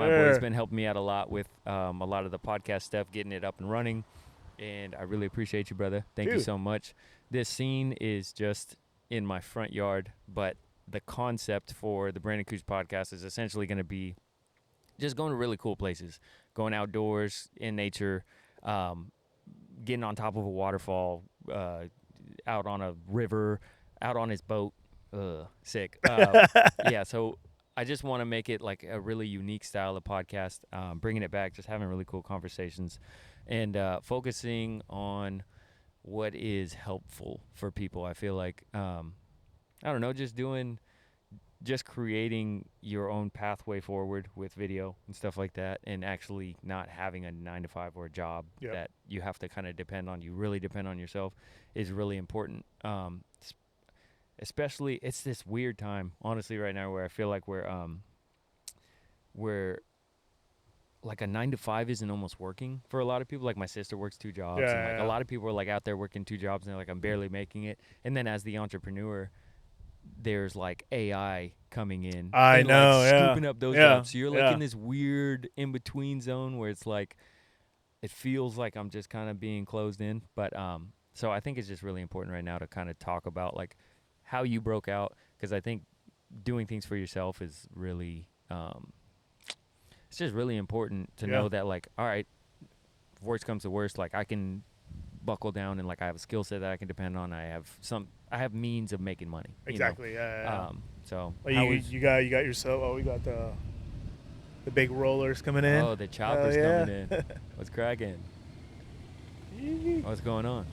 My boy's been helping me out a lot with a lot of the podcast stuff, getting it up and running. And I really appreciate you, brother. Thank you so much. This scene is just in my front yard, but the concept for the Brandon Cooch podcast is essentially going to be just going to really cool places, going outdoors in nature, getting on top of a waterfall, out on a river, out on his boat. Sick. Yeah, so I just want to make it like a really unique style of podcast, bringing it back, just having really cool conversations, and focusing on what is helpful for people. I feel like, I don't know, just creating your own pathway forward with video and stuff like that, and actually not having a 9-to-5 or a job that you have to kind of depend on. You really depend on yourself is really important. Especially, it's this weird time, honestly, right now where I feel like we're like a 9-to-5 isn't almost working for a lot of people. Like my sister works 2 jobs, and like a lot of people are like out there working 2 jobs, and they're like, I'm barely making it. And then as the entrepreneur, there's like AI coming in and like scooping up those jobs. So you're like in this weird in-between zone where it's like it feels like I'm just kind of being closed in. But so I think it's just really important right now to kind of talk about like how you broke out, because I think doing things for yourself is really it's just really important to know that, like, all right, if worst comes to worst, like I can buckle down and like I have a skill set that I can depend on. I have means of making money. Exactly. You know? So you got yourself. Oh, we got the big rollers coming in. Oh, the chopper's coming in. What's cracking? What's going on?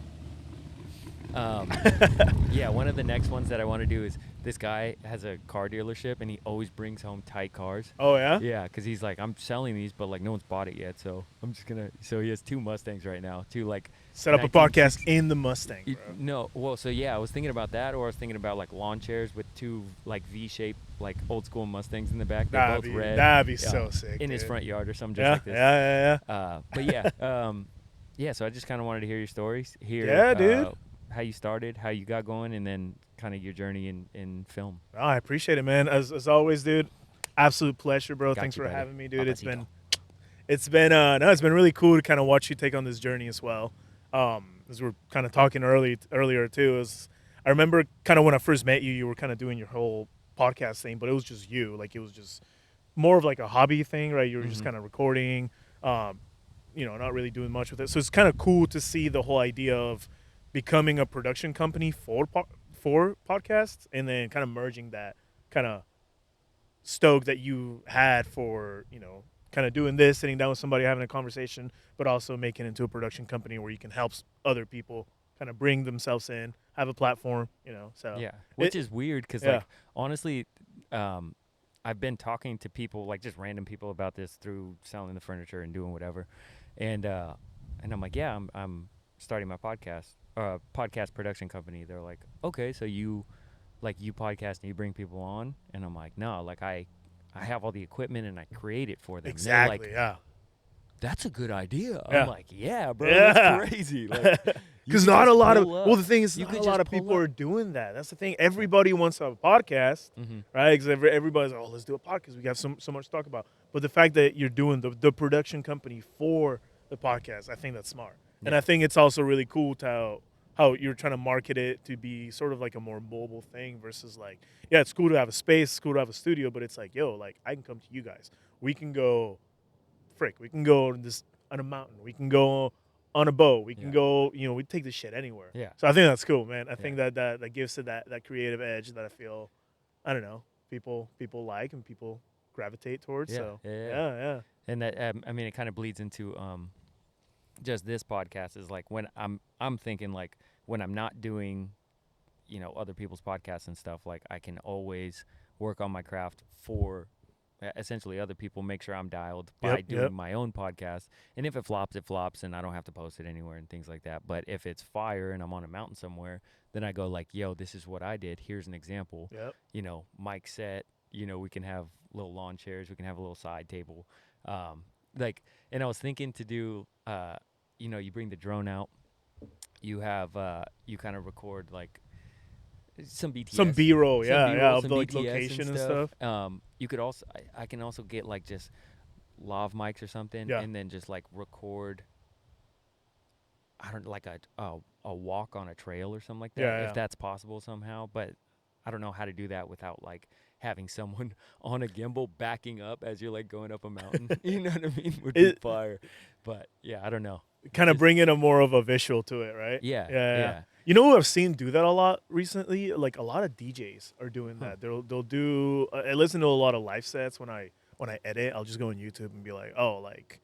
Yeah, one of the next ones that I want to do is this guy has a car dealership and he always brings home tight cars. Oh, yeah? Yeah, because he's like, I'm selling these, but like no one's bought it yet, so I'm just gonna. So he has 2 Mustangs right now, 2 like. Set up a podcast in the Mustang, bro. No, well, so yeah, I was thinking about that, or I was thinking about like lawn chairs with 2 like V-shaped like old school Mustangs in the back. They're both red. That'd be so sick. In his front yard or something just like this. Yeah. But yeah, yeah. So I just kind of wanted to hear your stories. Dude. How you started, how you got going, and then kind of your journey in film. Oh, I appreciate it, man. As always, dude. Absolute pleasure, bro. Thanks for having me, dude. Papacito. It's been really cool to kind of watch you take on this journey as well. As we were kind of talking earlier too, I remember kind of when I first met you, you were kind of doing your whole podcast thing, but it was just you. Like it was just more of like a hobby thing, right? You were just kind of recording, not really doing much with it. So it's kind of cool to see the whole idea of becoming a production company for podcasts, and then kind of merging that kind of stoke that you had for, kind of doing this, sitting down with somebody, having a conversation, but also making it into a production company where you can help other people kind of bring themselves in, have a platform, so. Yeah, which is weird because, like, honestly, I've been talking to people, like just random people about this through selling the furniture and doing whatever. And I'm like, yeah, I'm starting my podcast production company. They're like, okay, so you podcast and you bring people on? And I'm like, no, like I have all the equipment and I create it for them. Exactly. Like, that's a good idea. Yeah. I'm like, yeah, bro, that's crazy. Like, because not a lot of the thing is, not a lot of people are doing that. That's the thing. Everybody wants to have a podcast, right? Because everybody's like, oh, let's do a podcast. We got so much to talk about. But the fact that you're doing the production company for the podcast, I think that's smart. Yeah. And I think it's also really cool to how you're trying to market it to be sort of like a more mobile thing versus like, yeah, it's cool to have a space, it's cool to have a studio, but it's like, yo, like I can come to you guys. We can go on a mountain. We can go on a boat. We can go, we take this shit anywhere. Yeah. So I think that's cool, man. I think that gives it that creative edge that I feel, I don't know, people like and people gravitate towards. Yeah. So yeah. And that, I mean, it kind of bleeds into just this podcast is like when I'm thinking like when I'm not doing, other people's podcasts and stuff, like I can always work on my craft for essentially other people, make sure I'm dialed by doing my own podcast. And if it flops, it flops, and I don't have to post it anywhere and things like that. But if it's fire and I'm on a mountain somewhere, then I go like, yo, this is what I did. Here's an example. Yep. Mic set, we can have little lawn chairs. We can have a little side table. And I was thinking to do, you bring the drone out. You have, you kind of record like some BTS. Some B-roll, of the like, location and stuff. You could also, I can also get like just lav mics or something, Yeah. and then just like record. I don't like a walk on a trail or something like that, Yeah, if yeah. that's possible somehow. But I don't know how to do that without like having someone on a gimbal backing up as you're like going up a mountain. You know what I mean? Would be It fire. But yeah, I don't know. kind of Just bringing a more of a visual to it, right? yeah, Yeah, yeah. yeah. You know who I've seen do that a lot recently? Like a lot of DJs are doing Huh. that. They'll do. I listen to a lot of live sets when I edit. I'll just go on YouTube and be like, oh, like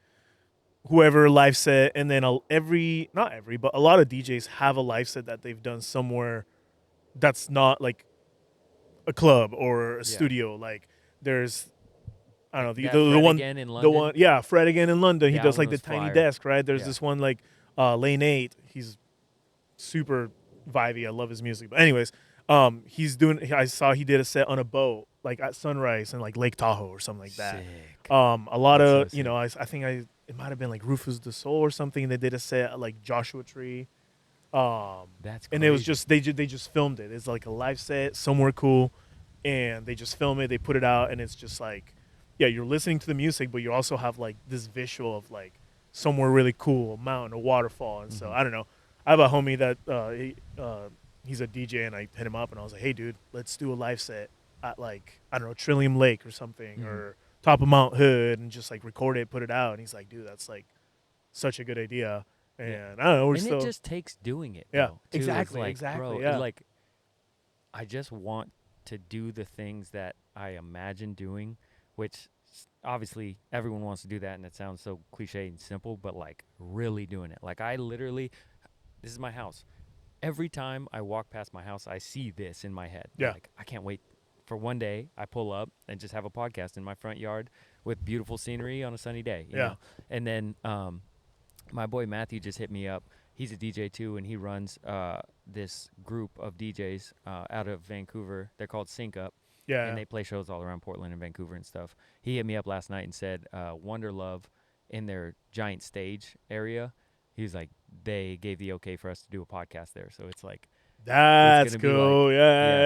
whoever live set, and then not every, but a lot of DJs have a live set that they've done somewhere that's not like a club or a Yeah. studio. Like there's I don't Like know that Fred again in the one London. yeah, Fred again in London. He That does one like the was tiny fire. desk, right? There's Yeah. this one like Lane 8. He's super vibey. I love his music. But anyways, I saw he did a set on a boat like at sunrise in like Lake Tahoe or something like that. Sick. A lot That's of, so sick. I think it might have been like Rufus the Soul or something. They did a set at like Joshua Tree. That's And it was crazy. just they just filmed it. It's like a live set somewhere cool, and they just film it. They put it out, and it's just like, yeah, you're listening to the music, but you also have like this visual of like somewhere really cool, a mountain, a waterfall, and so Mhm. I don't know. I have a homie that he's a DJ, and I hit him up, and I was like, hey, dude, let's do a live set at like I don't know Trillium Lake or something, Mhm. or top of Mount Hood, and just like record it, put it out. And he's like, dude, that's like such a good idea. Yeah. And I don't know, we're And it still just takes doing it yeah, though. Too. It's exactly, like, exactly, bro, yeah. like I just want to do the things that I imagine doing, which obviously everyone wants to do that, and it sounds so cliche and simple, but like really doing it. Like I literally, this is my house. Every time I walk past my house, I see this in my head. Yeah. Like I can't wait for one day I pull up and just have a podcast in my front yard with beautiful scenery on a sunny day, you Yeah. know. And then my boy Matthew just hit me up. He's a DJ too, and he runs this group of DJs out of Vancouver. They're called Sync Up, Yeah, and they play shows all around Portland and Vancouver and stuff. He hit me up last night and said Wonder Love in their giant stage area. He was like, they gave the okay for us to do a podcast there. So it's like, it's that's gonna be like, cool. Yeah,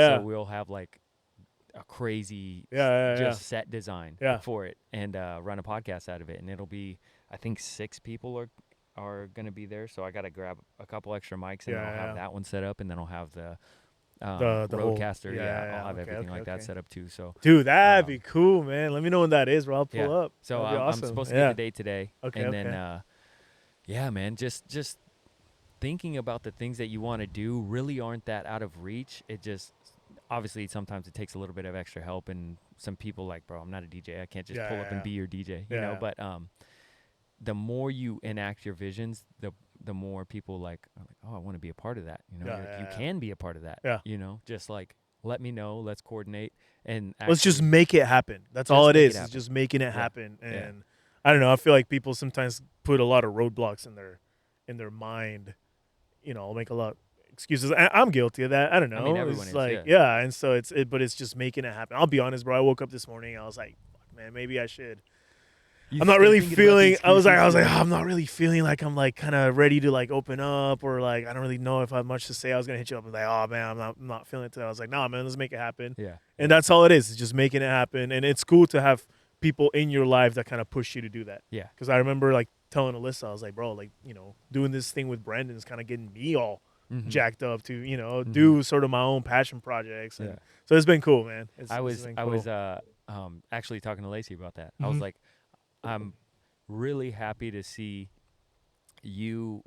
so yeah, we'll have like a crazy yeah, yeah, yeah, just set design yeah. for it and run a podcast out of it. And it'll be, I think 6 people are gonna be there. So I gotta grab a couple extra mics, and then I'll Yeah, have yeah. that one set up, and then I'll have the The whole Roadcaster. yeah, I'll yeah. have Okay, everything okay, like that okay. set up too. So Dude, that'd be um, cool, man. Let me know when that is, bro. I'll pull yeah. up. So That'd be I'm awesome. supposed to Yeah. get the date today. Okay, And okay. then yeah, man, just thinking about the things that you want to do really aren't that out of reach. It just obviously sometimes it takes a little bit of extra help, and some people like, bro, I'm not a DJ. I can't just Yeah, pull yeah, up and yeah. be your DJ, you Yeah, know. yeah. But the more you enact your visions, the more people like are like, oh, I want to be a part of that. You know, Yeah, You're like, yeah, you yeah. can be a part of that. Yeah. You know, just like let me know, let's coordinate, and Let's just actually make it happen. That's just all it make it is. It's happen. just making it Yeah. happen. Yeah. And I don't know. I feel like people sometimes put a lot of roadblocks in their mind. Make a lot excuses. I'm guilty of that. I don't know. I mean, everyone It's is, like yeah. and so but it's just making it happen. I'll be honest, bro. I woke up this morning. I was like, fuck, man, maybe I should. You I'm not start really thinking about the feeling. I was like, excuses, oh, I'm not really feeling like I'm like kind of ready to like open up, or like I don't really know if I have much to say. I was gonna hit you up and like, oh man, I'm not feeling it today. I was like, nah, man, let's make it happen. yeah. And that's all it is. It's just making it happen. And it's cool to have people in your life that kind of push you to do that. Yeah. Because I remember like telling Alyssa, I was like, bro, like doing this thing with Brandon is kind of getting me all Mhm. jacked up to do sort of my own passion projects. And Yeah. so it's been cool, man. I It's was been I cool. was actually talking to Lacey about that. I was Mhm. like, I'm really happy to see you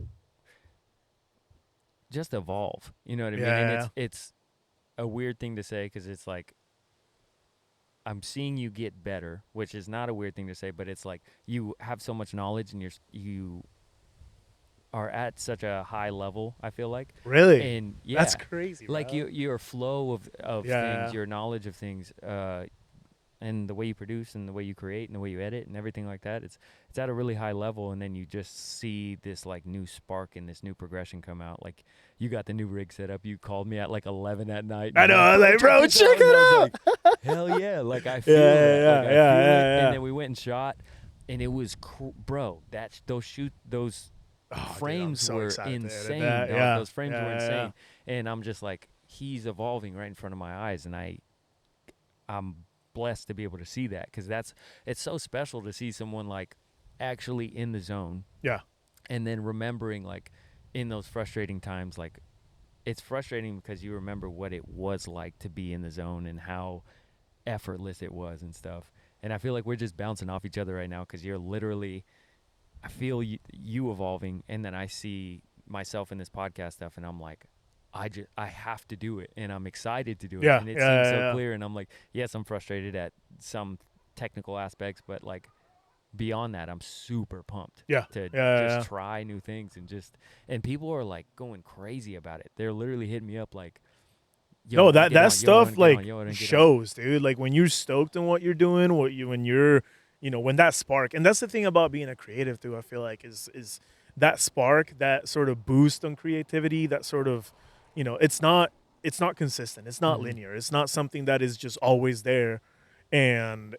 just evolve. You know what I mean? And Yeah. it's a weird thing to say because it's like I'm seeing you get better, which is not a weird thing to say, but it's like you have so much knowledge and you are at such a high level, I feel like. Really? And yeah, That's crazy, like bro. your flow of Yeah. things, your knowledge of things, and the way you produce and the way you create and the way you edit and everything like that, it's at a really high level. And then you just see this like new spark and this new progression come out. Like you got the new rig set up. You called me at like 11 at night. I know. I was like, bro, this check And I it was out. like, hell yeah! Like I feel Yeah, that. yeah, Like I yeah, feel yeah, it. yeah. And then we went and shot, and it was bro. Those Oh, dude, I'm frames so were excited to edit insane. that. Dog. Yeah. Those frames Yeah, were yeah, insane. yeah. And I'm just like, he's evolving right in front of my eyes, and I'm blessed to be able to see that, because it's so special to see someone like actually in the zone, Yeah. and then remembering like in those frustrating times, like it's frustrating because you remember what it was like to be in the zone and how effortless it was and stuff. And I feel like we're just bouncing off each other right now, because you're literally, I feel you evolving, and then I see myself in this podcast stuff, and I'm like, I have to do it, and I'm excited to do it, Yeah. and it Yeah. seems Yeah. so Yeah. clear, and I'm like, yes, I'm frustrated at some technical aspects, but like beyond that, I'm super pumped Yeah. to Yeah. just Yeah. try new things, and people are like going crazy about it. They're literally hitting me up like, yo, No, Aaron, that get that on, yo, Aaron, stuff get on, like yo, Aaron, get on. shows, dude. Like when you're stoked in what you're doing, when you're, when that spark, and that's the thing about being a creative too. I feel like is that spark, that sort of boost on creativity, that sort of, it's not consistent. It's not Mhm. linear. It's not something that is just always there. And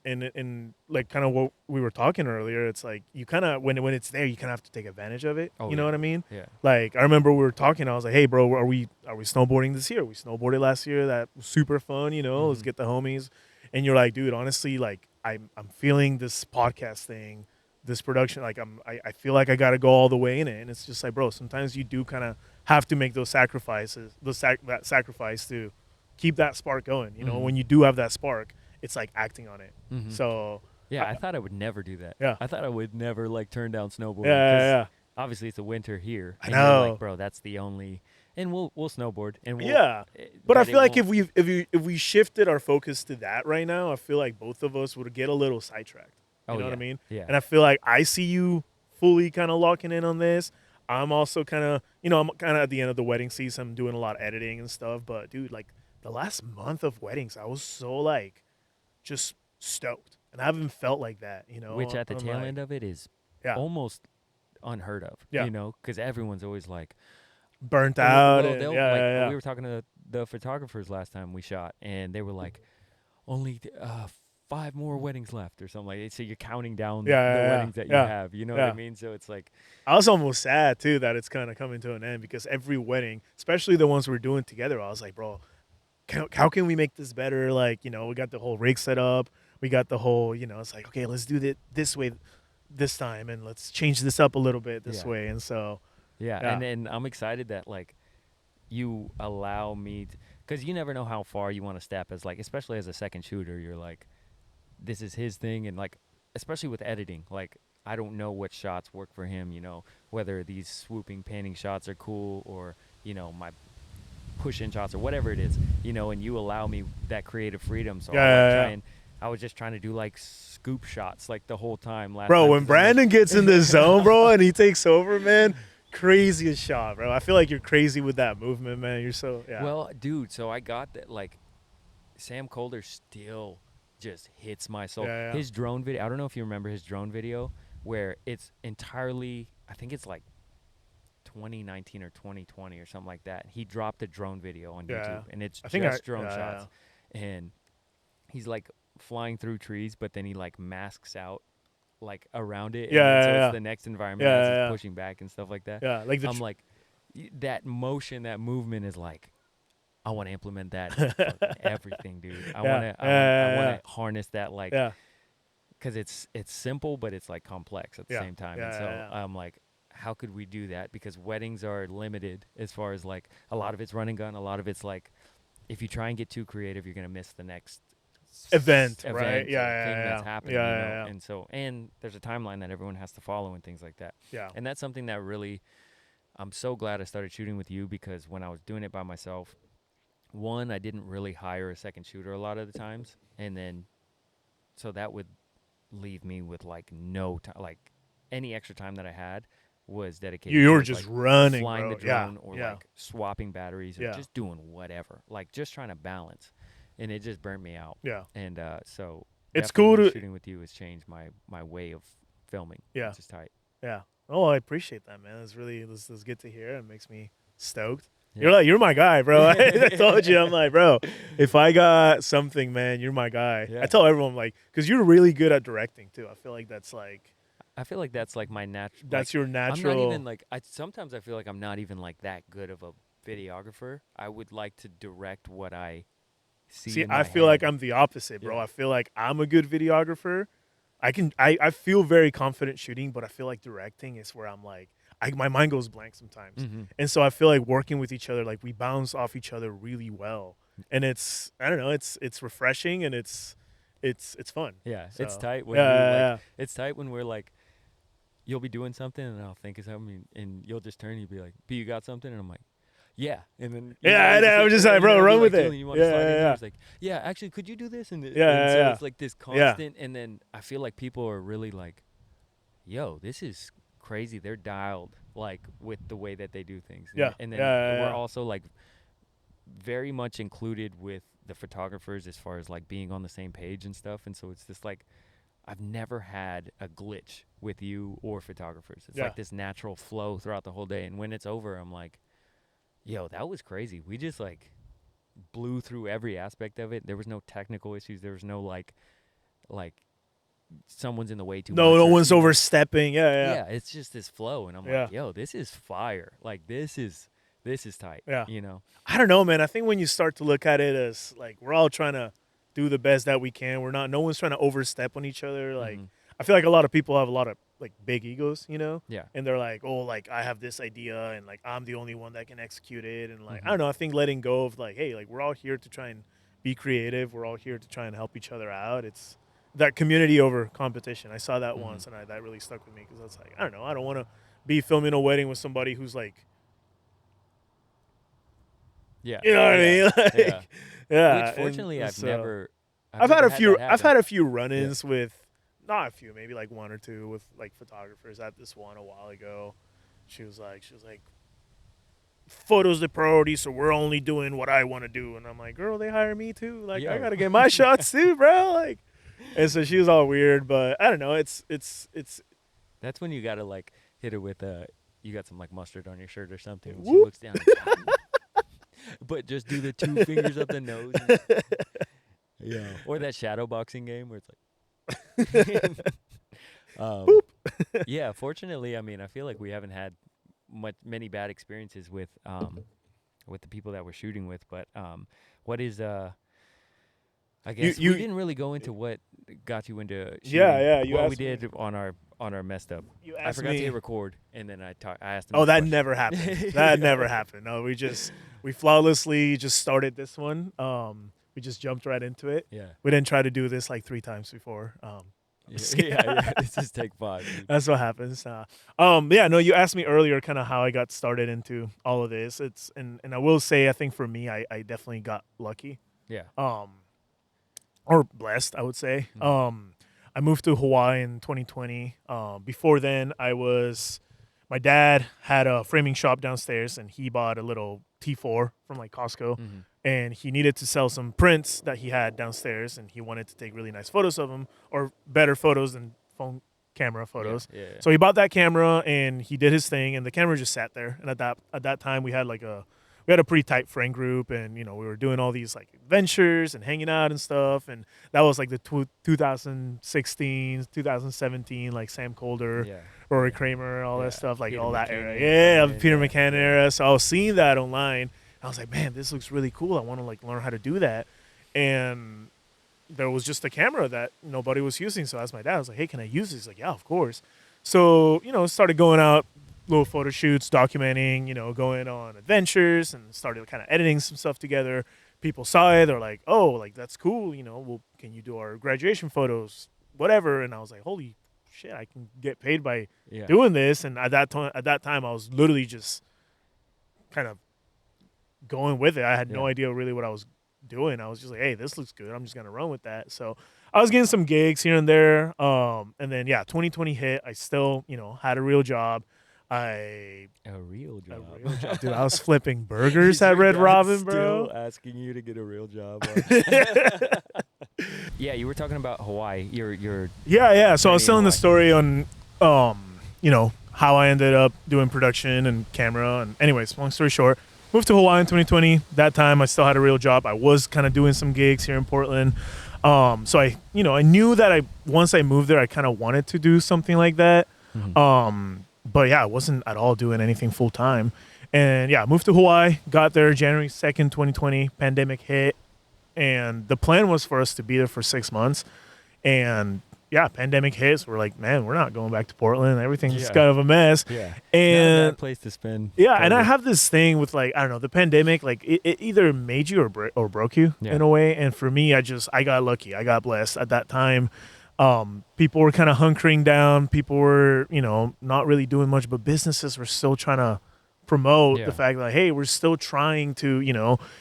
like kind of what we were talking earlier, it's like you kind of when it's there, you kind of have to take advantage of it. Oh You know yeah, what I mean? yeah. Like I remember we were talking. I was like, "Hey, bro, are we snowboarding this year? We snowboarded last year. That was super fun. Let's Mhm. get the homies." And you're like, "Dude, honestly, like I'm feeling this podcast thing, this production. Like I feel like I got to go all the way in it." And it's just like, bro, sometimes you do kind of have to make those sacrifices, that sacrifice to keep that spark going. Mhm. When you do have that spark, it's like acting on it. Mhm. So, Yeah, I thought I would never do that. yeah, I thought I would never like turn down yeah, snowboarding, yeah, because yeah. obviously it's a winter here, I and you're like, know. bro, that's the only, and we'll snowboard, and Yeah. But I but it feel like won't. if we shifted our focus to that right now, I feel like both of us would get a little sidetracked. You Oh know what I yeah, mean? yeah. And I feel like I see you fully kind of locking in on this. I'm also kind of, I'm kind of at the end of the wedding season. I'm doing a lot of editing and stuff. But dude, like the last month of weddings, I was so like just stoked, and I haven't felt like that. Which at the I'm tail like, end of it is yeah, almost unheard of, yeah, because everyone's always like, burnt out, well, and they'll yeah, like, yeah, yeah. we were talking to the photographers last time we shot, and they were like, only 5 more weddings left or something like that. So you're counting down Yeah, the yeah, weddings that you yeah, have, you know what I yeah. mean? So it's like, I was almost sad too that it's kind of coming to an end, because every wedding, especially the ones we're doing together, I was like, bro, how can we make this better? Like, we got the whole rig set up, we got the whole, it's like, okay, let's do it this way this time, and let's change this up a little bit this yeah, way. And so, yeah. yeah, And I'm excited that like you allow me, because you never know how far you want to step as like, especially as a second shooter, you're like, this is his thing, and like, especially with editing, like I don't know what shots work for him, whether these swooping panning shots are cool, or my push in shots or whatever it is, and you allow me that creative freedom. So yeah, I'll like yeah, try yeah. and I was just trying to do like scoop shots like the whole time last Bro, time, when 'cause I'm like, Brandon gets in the zone, bro, and he takes over, man, craziest shot, bro. I feel like you're crazy with that movement, man. You're so, yeah. well, dude, so I got that, like, Sam Colder still just hits my soul. Yeah, yeah. His drone video, I don't know if you remember his drone video, where it's entirely, I think it's like 2019 or 2020 or something like that. He dropped a drone video on Yeah. YouTube, and it's I think just drone yeah, shots. And he's like flying through trees, but then he like masks out like around it, yeah, and then yeah, so it's yeah, the next yeah, environment as yeah, he's yeah, pushing back and stuff like that. yeah. Like I'm like, that motion, that movement is like, I want to implement that in yeah, fucking everything, dude. I want yeah, to, I want yeah, to harness that, like, yeah, because it's simple, but it's like complex at the yeah, same time. And yeah, so yeah, I'm like, how could we do that? Because weddings are limited as far as like, a lot of it's run and gun, a lot of it's like, if you try and get too creative, you're gonna miss the next event, right? event Yeah, or thing yeah, that's yeah, happening, yeah, yeah, And so, and there's a timeline that everyone has to follow and things like that. yeah, And that's something that really, I'm so glad I started shooting with you, because when I was doing it by myself, one, I didn't really hire a second shooter a lot of the times, and then so that would leave me with like no time, like any extra time that I had was dedicated You were towards just like running, flying the bro. Yeah, drone, or yeah, like swapping batteries, or yeah, just doing whatever, like just trying to balance, and it just burnt me out. yeah. And so It's cool definitely to, shooting with you has changed my way of filming, yeah, which is tight. yeah. Oh, I appreciate that, man. It's really, this is good to hear. It makes me stoked. Yeah. You're my guy, bro. I told you, I'm like, bro, if I got something, man, you're my guy. Yeah. I tell everyone, like, because you're really good at directing too. I feel like that's like, I feel like that's like my natural. that's your I'm natural. not even like, sometimes I feel like I'm not even like that good of a videographer. I would like to direct what I See, in I my feel like head. I'm the opposite, bro. Yeah. I feel like I'm a good videographer. I feel very confident shooting, but I feel like directing is where I'm like, my mind goes blank sometimes. Mm-hmm. And so I feel like working with each other, like we bounce off each other really well. And it's, I don't know, it's refreshing and it's fun. Yeah, it's So, tight when yeah, you yeah, like. yeah. It's tight when we're like, you'll be doing something and I'll think of something and you'll just turn and you'll be like, "B, you got something?" And I'm like, "Yeah." And then Yeah, you just I'm sit just there like, and then bro, I'll be run like, with it. "Julian, you want to Yeah, slide in yeah, here?" yeah. It's like, "Yeah, actually, could you do this?" And Yeah, and yeah, so yeah. it's like this Yeah. constant. And then I feel like people are really like, "Yo, this is crazy." They're dialed like with the way that they do things. Yeah. And Yeah, then yeah, we're yeah. also like very much included with the photographers as far as like being on the same page and stuff. And so it's just like I've never had a glitch with you or photographers. It's Yeah. like this natural flow throughout the whole day. And when it's over, I'm like, yo, that was crazy. We just like blew through every aspect of it. There was no technical issues. There was no like someone's in the way too No, much. no Or, one's overstepping. Yeah, yeah. yeah, it's just this flow. And I'm Yeah. like, yo, this is fire. Like this is tight. Yeah. You know? I don't know, man. I think when you start to look at it as like we're all trying to do the best that we can. We're not. No one's trying to overstep on each other. Like Mhm. I feel like a lot of people have a lot of like big egos, you know, Yeah. and they're like, oh, like I have this idea and like I'm the only one that can execute it. And like I Mhm. don't know. I think letting go of like, hey, like we're all here to try and be creative. We're all here to try and help each other out. It's that community over competition. I saw that Mhm. once, and that really stuck with me because I was like, I don't know. I don't want to be filming a wedding with somebody who's like, Yeah. you know what Yeah. I mean? Like, Yeah. yeah. Which fortunately I've so, never I've had never a few. that I've happen. had a few run-ins with, not a few, maybe like one or two with like photographers. I had this one a while ago. She was like, photos the priority, so we're only doing what I want to do. And I'm like, girl, they hire me too. Like, I Yo. gotta get my shots too, bro. Like, and so she was all weird, but I don't know. It's That's when you gotta like hit her with you got some like mustard on your shirt or something. And she Whoop. looks down, like, but just do the two fingers up the nose. Yeah. Or that shadow boxing game where it's like, yeah. Fortunately, I mean, I feel like we haven't had many bad experiences with the people that we're shooting with. But what is I guess we didn't really go into what got you into shooting. Yeah. You Well, we asked me. did on our messed up. You I asked forgot to me. hit record, and then I asked him. Oh, this that question. never happened. That never happened. No, we flawlessly just started this one. We just jumped right into it. Yeah. We didn't try to do this like 3 times before. Yeah. Let's just take 5. Dude. That's what happens. Yeah, no, you asked me earlier kind of how I got started into all of this. And I will say, I think for me, I definitely got lucky. Yeah. Or blessed, I would say. Mhm. I moved to Hawaii in 2020. Before then, my dad had a framing shop downstairs, and he bought a little T4 from like Costco, Mhm. and he needed to sell some prints that he had downstairs, and he wanted to take really nice photos of them, or better photos than phone camera photos. Yeah. So he bought that camera, and he did his thing, and the camera just sat there. And at that time, we had a pretty tight friend group, and we were doing all these like adventures and hanging out and stuff. And that was like the 2016, 2017, like Sam Colder, Yeah. Rory Kramer, all Yeah. that stuff, like Peter all that McKinnon, era. Yeah, Conan, Peter yeah, McKinnon yeah. era. So I was seeing that online. I was like, man, this looks really cool. I want to like learn how to do that. And there was just a camera that nobody was using. So I asked my dad, I was like, hey, can I use this? He's like, yeah, of course. So, started going out, little photo shoots, documenting, going on adventures, and started kind of editing some stuff together. People saw it. They're like, oh, like that's cool. Well, can you do our graduation photos, whatever? And I was like, holy shit, I can get paid by Yeah. doing this. And at that time, I was literally just kind of going with it. I had no Yeah. idea really what I was doing. I was just like, hey, this looks good. I'm just gonna run with that. So I was getting some gigs here and there. And then 2020 hit. I still, had a real job. A real job. A real job. Dude, I was flipping burgers Is at your Red dad Robin, bro. Still asking you to get a real job. Yeah, you were talking about Hawaii. Your Yeah. So I was Journey in telling the Hawaii. story on, how I ended up doing production and camera. And anyways, long story short, moved to Hawaii in 2020. That time I still had a real job. I was kind of doing some gigs here in Portland. So I knew that once I moved there, I kind of wanted to do something like that. But yeah, I wasn't at all doing anything full time. And yeah, moved to Hawaii, got there January 2nd, 2020, pandemic hit. and the plan was for us to be there for 6 months. And yeah, pandemic hits. We're like, man, we're not going back to Portland. Everything's kind of a mess. Yeah. Not a And bad place to spend. yeah, and I COVID. have this thing with, like, I don't know, the pandemic, like it either made you or broke you Yeah. in a way. And for me, I got lucky. I got blessed at that time. People were kind of hunkering down. People were, not really doing much, but businesses were still trying to promote Yeah. the fact that, hey, we're still trying to,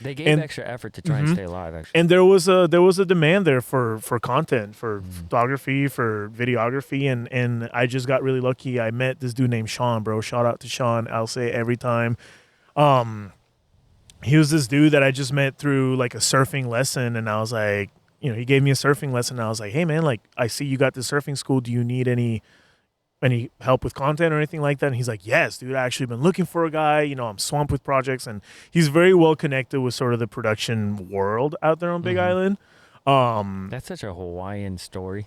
They gave and extra effort to try and stay alive, actually. and there was a demand there for content, for photography, for videography, and I just got really lucky. I met this dude named Sean, bro. Shout out to Sean. I'll say it every time. He was this dude that I just met through like a surfing lesson, and I was like, he gave me a surfing lesson, and I was like, hey man, like, I see you got this surfing school. Do you need any help with content or anything like that? And he's like, yes, dude, I actually been looking for a guy. I'm swamped with projects, and he's very well connected with sort of the production world out there on Big Island. That's such a Hawaiian story.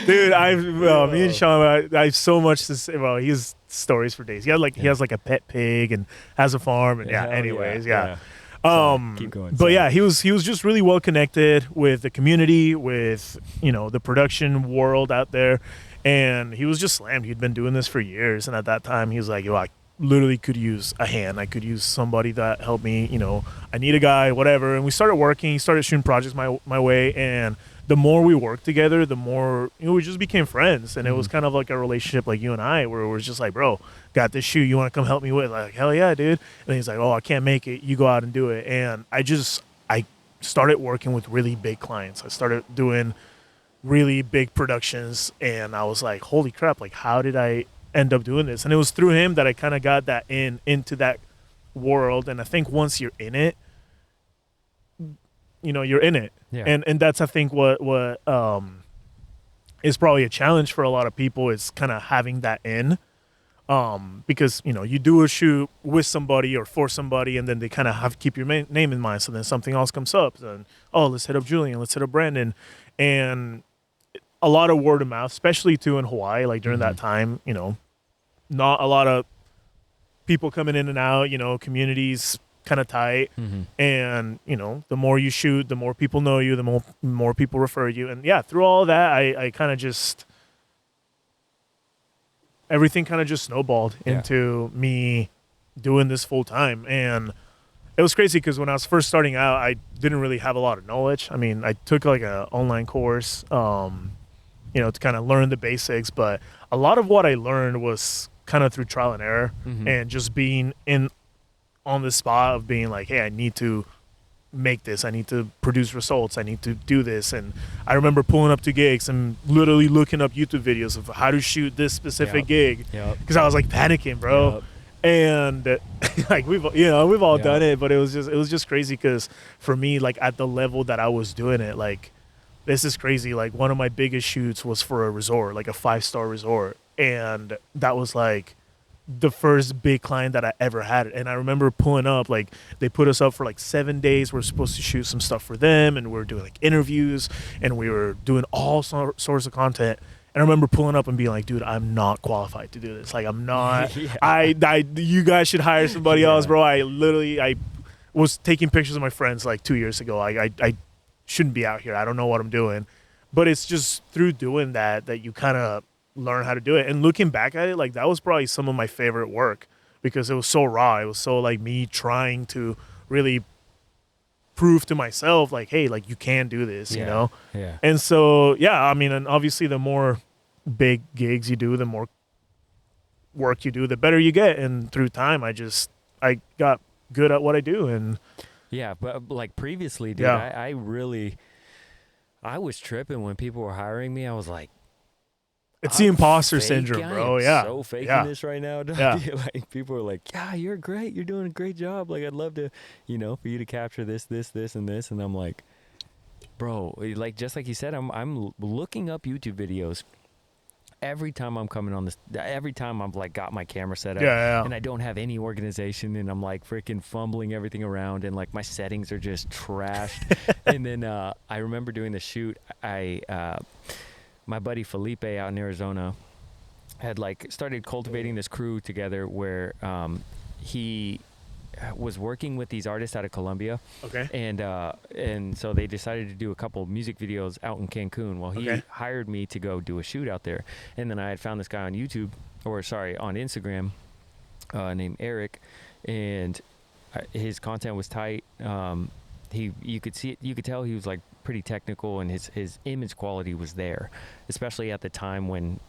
Dude, me and Sean, I have so much to say. Well, he has stories for days. He has like a pet pig and has a farm, and Hell anyways. Sorry, keep going. But Sorry. yeah, he was just really well connected with the community, with the production world out there, and he was just slammed. He'd been doing this for years, and at that time, he was like, "Yo, I literally could use a hand. I could use somebody that helped me. I need a guy, whatever." And we started working. He started shooting projects my way, and the more we worked together, the more we just became friends, and it was kind of like a relationship, like you and I, where it was just like, bro, got this shoot, you want to come help me with? Like, hell yeah, dude. And he's like, oh, I can't make it. You go out and do it. And I started working with really big clients. I started doing really big productions, and I was like, holy crap! Like, how did I end up doing this? And it was through him that I kind of got that into that world. And I think once you're in it, you're in it. Yeah. And that's, I think, what is probably a challenge for a lot of people, is kind of having that in, because you do a shoot with somebody or for somebody, and then they kind of have to keep your name in mind. So then something else comes up, and let's hit up Julian, let's hit up Brandon, and a lot of word of mouth, especially too in Hawaii, like during that time, not a lot of people coming in and out, communities kind of tight, and the more you shoot, the more people know you, the more people refer you, and yeah, through all that, I kind of just, everything kind of just snowballed into me doing this full time. And it was crazy because when I was first starting out, I didn't really have a lot of knowledge. I mean, I took like an online course, to kind of learn the basics, but a lot of what I learned was kind of through trial and error, and just being on the spot of being like, hey, I need to make this, I need to produce results, I need to do this. And I remember pulling up to gigs and literally looking up YouTube videos of how to shoot this specific gig, because I was like panicking, bro. And like we've all done it, but it was just crazy because for me, like at the level that I was doing it, like this is crazy. Like one of my biggest shoots was for a resort, like a 5-star resort, and that was like the first big client that I ever had. And I remember pulling up, like they put us up for like 7 days. We're supposed to shoot some stuff for them, and we were doing like interviews, and we were doing all sorts of content. And I remember pulling up and being like, dude, I'm not qualified to do this. Like, I'm not. You guys should hire somebody else, bro. I was taking pictures of my friends like 2 years ago. I shouldn't be out here. I don't know what I'm doing. But it's just through doing that you kind of learn how to do it. And looking back at it, like that was probably some of my favorite work, because it was so raw. It was so like me trying to really prove to myself, like, hey, like you can do this, Yeah. And so, yeah, I mean, and obviously the more big gigs you do, the more work you do, the better you get. And through time, I got good at what I do. And yeah, but like previously, dude, I was tripping when people were hiring me. I was like, it's the imposter fake. syndrome, I bro. am Yeah. so faking Yeah. this right now, dog. Yeah. Like people are like, yeah, you're great. You're doing a great job. Like I'd love to, for you to capture this, and this. And I'm like, bro, like just like you said, I'm looking up YouTube videos every time I'm coming on this. Every time I've like got my camera set up, and I don't have any organization, and I'm like freaking fumbling everything around, and like my settings are just trashed. And then I remember doing the shoot. My buddy Felipe out in Arizona had like started cultivating this crew together where he was working with these artists out of Colombia, Okay. and so they decided to do a couple of music videos out in Cancun. Well, he Okay. hired me to go do a shoot out there, and then I had found this guy on YouTube, on Instagram, named Eric, and his content was tight. You could tell he was like pretty technical, and his image quality was there, especially at the time when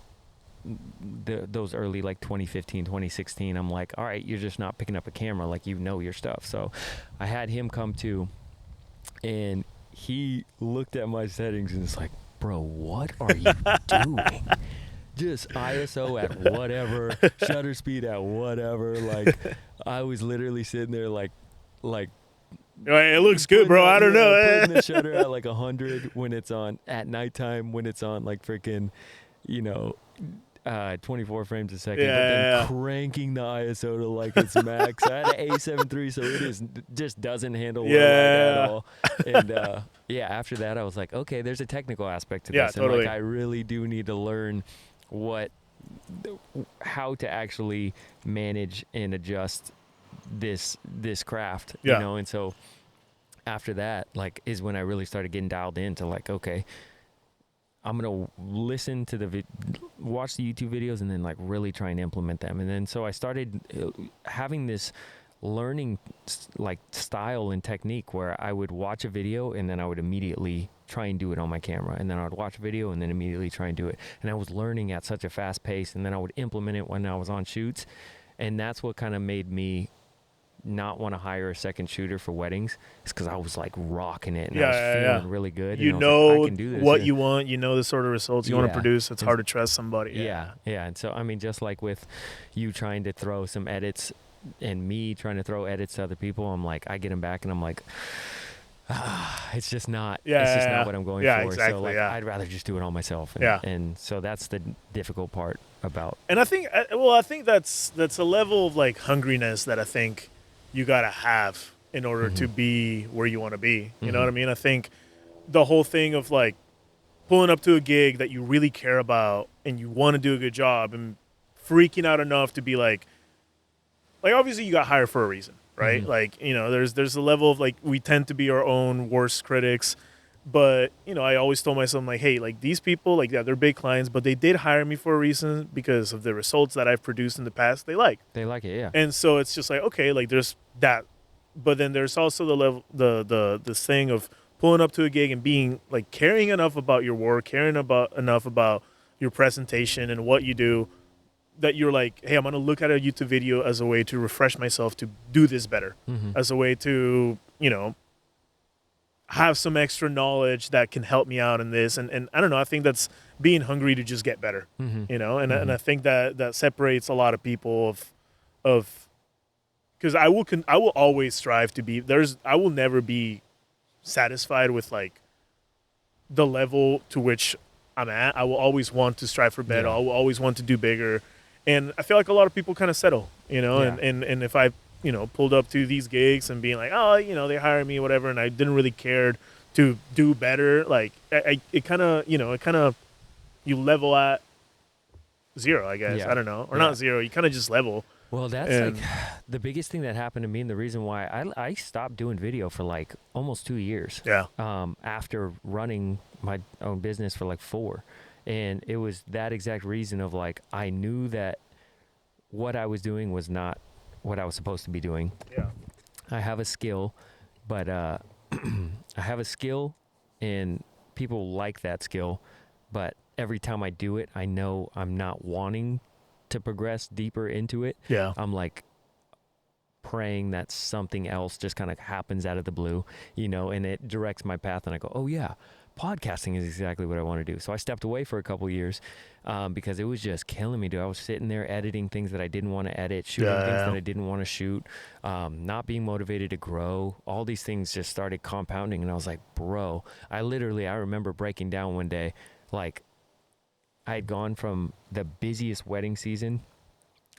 those early, like 2015, 2016, I'm like, all right, you're just not picking up a camera, like, you know your stuff. So I had him come to, and he looked at my settings and it's like, bro, what are you doing? Just ISO at whatever, shutter speed at whatever. Like, I was literally sitting there like It looks good, bro. I don't know. putting the shutter at like 100 when it's on at nighttime, when it's on like freaking, 24 frames a second, but then cranking the ISO to like its max. I had an A7 III, so just doesn't handle low light at all. And after that, I was like, okay, there's a technical aspect to this, totally. and like I really do need to learn how to actually manage and adjust this craft, and so after that, like, is when I really started getting dialed into like, okay, I'm gonna listen to watch the YouTube videos and then like really try and implement them. And then so I started having this learning like style and technique where I would watch a video and then I would immediately try and do it on my camera, and then I would watch a video and then immediately try and do it. And I was learning at such a fast pace, and then I would implement it when I was on shoots, and that's what kind of made me not want to hire a second shooter for weddings. It's because I was like rocking it, and I was feeling really good. You and know, like, I can do this. what you want, you know the sort of results you want to produce. It's hard to trust somebody. Yeah. And so, I mean, just like with you trying to throw some edits and me trying to throw edits to other people, I'm like, I get them back and I'm like, it's just not what I'm going for. Exactly, so like, I'd rather just do it all myself. And so that's the difficult part about. And I think that's a level of like hungriness that I think you gotta have in order to be where you want to be. You know what I mean? I think the whole thing of like pulling up to a gig that you really care about and you want to do a good job and freaking out enough to be like obviously you got hired for a reason, right? Like, there's a level of like, we tend to be our own worst critics, but I always told myself like, hey, like these people, like, yeah, they're big clients, but they did hire me for a reason because of the results that I've produced in the past. They like it, yeah. And so it's just like, okay, like there's that, but then there's also the level, this thing of pulling up to a gig and being like caring enough about your work, caring enough about your presentation and what you do, that you're like, hey, I'm going to look at a YouTube video as a way to refresh myself to do this better, as a way to, have some extra knowledge that can help me out in this. And I don't know, I think that's being hungry to just get better, and I think that separates a lot of people of, because I will always strive to be, I will never be satisfied with like the level to which I'm at. I will always want to strive for better. I will always want to do bigger. And I feel like a lot of people kind of settle, and if I, pulled up to these gigs and being like, oh, they hired me, whatever, and I didn't really care to do better, like, it kind of, you level at zero, I guess. I don't know. Or not zero. You kind of just level. Well, that's like the biggest thing that happened to me, and the reason why I stopped doing video for like almost 2 years. Yeah. After running my own business for like 4. And it was that exact reason of like, I knew that what I was doing was not what I was supposed to be doing. Yeah. I have a skill, but I have a skill and people like that skill. But every time I do it, I know I'm not wanting to progress deeper into it. Yeah. I'm like praying that something else just kind of happens out of the blue, and it directs my path. And I go, oh yeah, podcasting is exactly what I want to do. So I stepped away for a couple of years because it was just killing me, dude. I was sitting there editing things that I didn't want to edit, shooting things that I didn't want to shoot, not being motivated to grow. All these things just started compounding, and I was like, bro, I remember breaking down one day, like I had gone from the busiest wedding season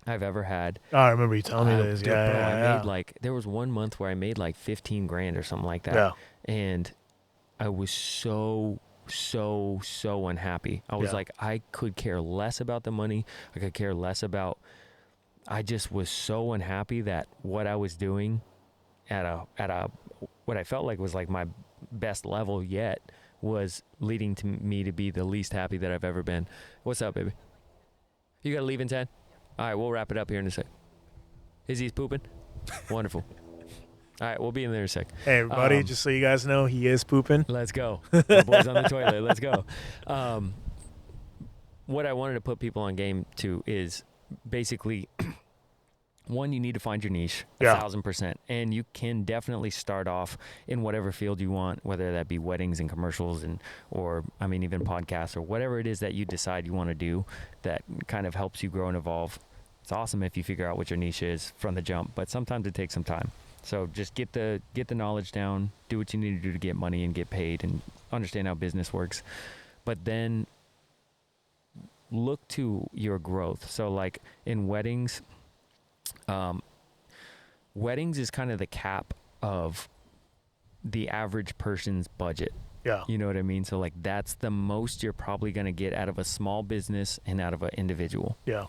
I've ever had. Oh, I remember you telling me this. Bro, I made like, there was one month where I made like 15 grand or something like that. Yeah. And I was so unhappy. I was like, I could care less about the money. I could care less about, I just was so unhappy that what I was doing at a what I felt like was like my best level yet was leading to me to be the least happy that I've ever been. What's up, baby? You gotta leave in 10? All right, we'll wrap it up here in a sec. Izzy's pooping? Wonderful. All right, we'll be in there in a sec. Hey, everybody, just so you guys know, he is pooping. Let's go. My boy's on the toilet. Let's go. What I wanted to put people on game to is basically, one, you need to find your niche, 1,000%. And you can definitely start off in whatever field you want, whether that be weddings and commercials or even podcasts or whatever it is that you decide you want to do that kind of helps you grow and evolve. It's awesome if you figure out what your niche is from the jump, but sometimes it takes some time. So just get the knowledge down, do what you need to do to get money and get paid and understand how business works. But then look to your growth. So like in weddings, weddings is kind of the cap of the average person's budget. Yeah. You know what I mean? So like that's the most you're probably going to get out of a small business and out of an individual. Yeah.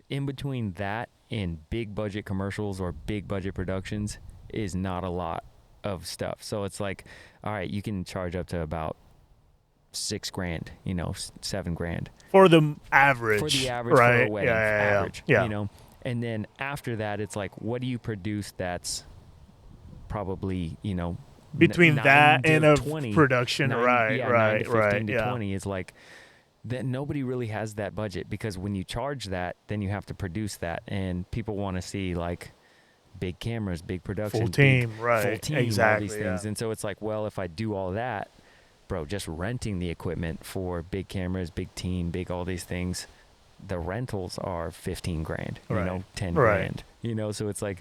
In between that and big budget commercials or big budget productions is not a lot of stuff. So it's like, all right, you can charge up to about $6,000, $7,000 for the average. For the average, right? For a wedding, average. Yeah. And then after that, it's like, what do you produce that's probably, between that and a 20, production, 9, right, 9 to 15 to yeah. 20 is like, that nobody really has that budget, because when you charge that, then you have to produce that, and people want to see like big cameras, big production, full team, right? Full team, exactly. All these things, and so it's like, well, if I do all that, bro, just renting the equipment for big cameras, big team, big all these things, the rentals are $15,000, right. $10,000, so it's like,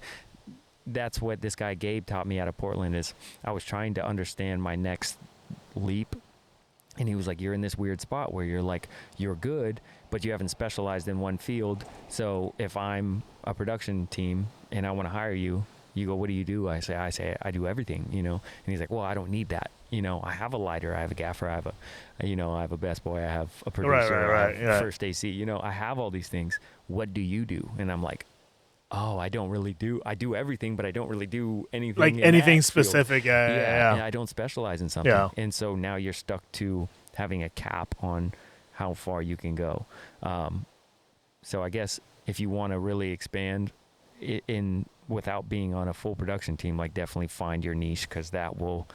that's what this guy Gabe taught me out of Portland. Is I was trying to understand my next leap. And he was like, you're in this weird spot where you're like, you're good, but you haven't specialized in one field. So if I'm a production team and I want to hire you, you go, what do you do? I say, I do everything, And he's like, well, I don't need that. I have a lighter, I have a gaffer, I have a best boy, I have a producer, I have first AC, I have all these things. What do you do? And I'm like, oh, I do everything, but I don't really do anything. Like anything specific. Yeah. And I don't specialize in something. Yeah. And so now you're stuck to having a cap on how far you can go. So I guess if you want to really expand without being on a full production team, like definitely find your niche, because that will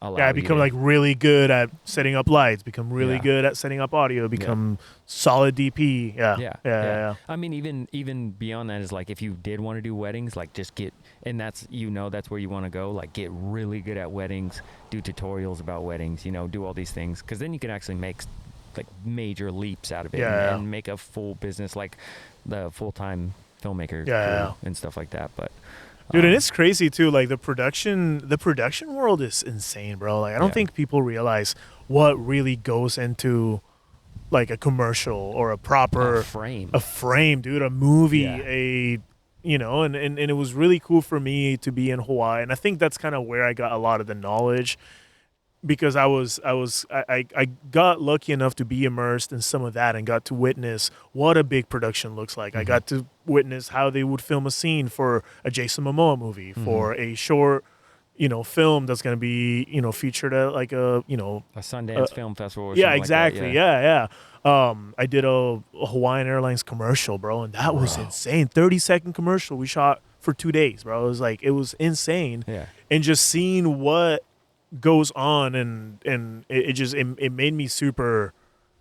allow become like really good at setting up lights, become really good at setting up audio, become solid DP. Yeah. Even beyond that is like, if you did want to do weddings, like just get, and that's where you want to go, like get really good at weddings, do tutorials about weddings, do all these things, because then you can actually make like major leaps out of it and make a full business, like the full-time filmmaker crew and stuff like that. But dude, and it's crazy too. Like the production world is insane, bro. Like I don't think people realize what really goes into like a commercial or a proper frame, dude, a movie, and it was really cool for me to be in Hawaii, and I think that's kind of where I got a lot of the knowledge, because I got lucky enough to be immersed in some of that and got to witness what a big production looks like. I got to witness how they would film a scene for a Jason Momoa movie, for a short, film that's going to be, featured at like a Sundance Film Festival. Or exactly. Like that, I did a Hawaiian Airlines commercial, bro, and that was insane. 30-second commercial we shot for 2 days, bro. It was insane. Yeah. And just seeing what goes on, and it made me super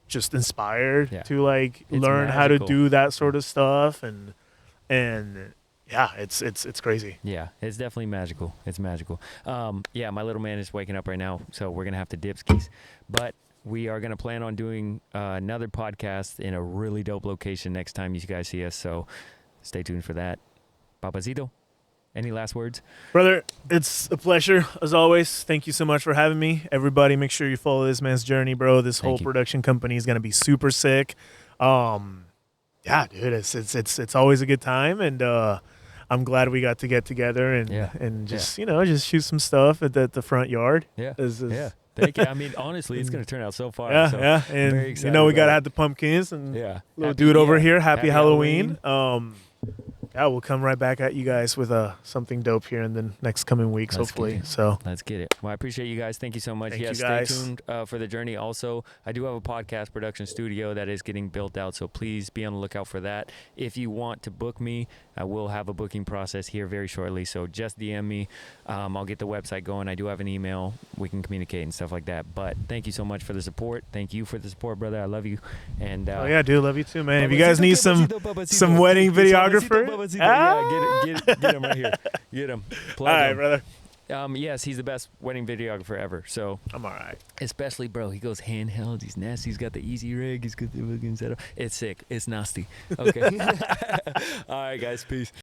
just inspired to like learn how to do that sort of stuff, and it's crazy. Yeah, it's definitely magical. It's magical. My little man is waking up right now, so we're gonna have to dip skis, but we are gonna plan on doing another podcast in a really dope location next time you guys see us, so stay tuned for that. Papacito, any last words? Brother, it's a pleasure, as always. Thank you so much for having me. Everybody, make sure you follow this man's journey, bro. This whole production company is going to be super sick. Dude, it's always a good time, and I'm glad we got to get together and just just shoot some stuff at the front yard. Thank you. I mean, honestly, it's going to turn out so far. And we got to have the pumpkins and little dude over here. Happy Halloween. Yeah, we'll come right back at you guys with something dope here in the next coming weeks, Let's hopefully. get it. So Let's get it. Well, I appreciate you guys. Thank you so much. Thank you, Stay guys. tuned for the journey. Also, I do have a podcast production studio that is getting built out, so please be on the lookout for that. If you want to book me, I will have a booking process here very shortly, so just DM me. I'll get the website going. I do have an email. We can communicate and stuff like that. But thank you so much for the support. Thank you for the support, brother. I love you. And oh yeah, dude, love you too, man. If you guys need some wedding videographer, yeah, get him right here. Get him. All right, brother. Yes, he's the best wedding videographer ever. So I'm all right. Especially, bro, he goes handheld. He's nasty. He's got the easy rig. He's got the fucking setup. It's sick. It's nasty. Okay. All right, guys. Peace.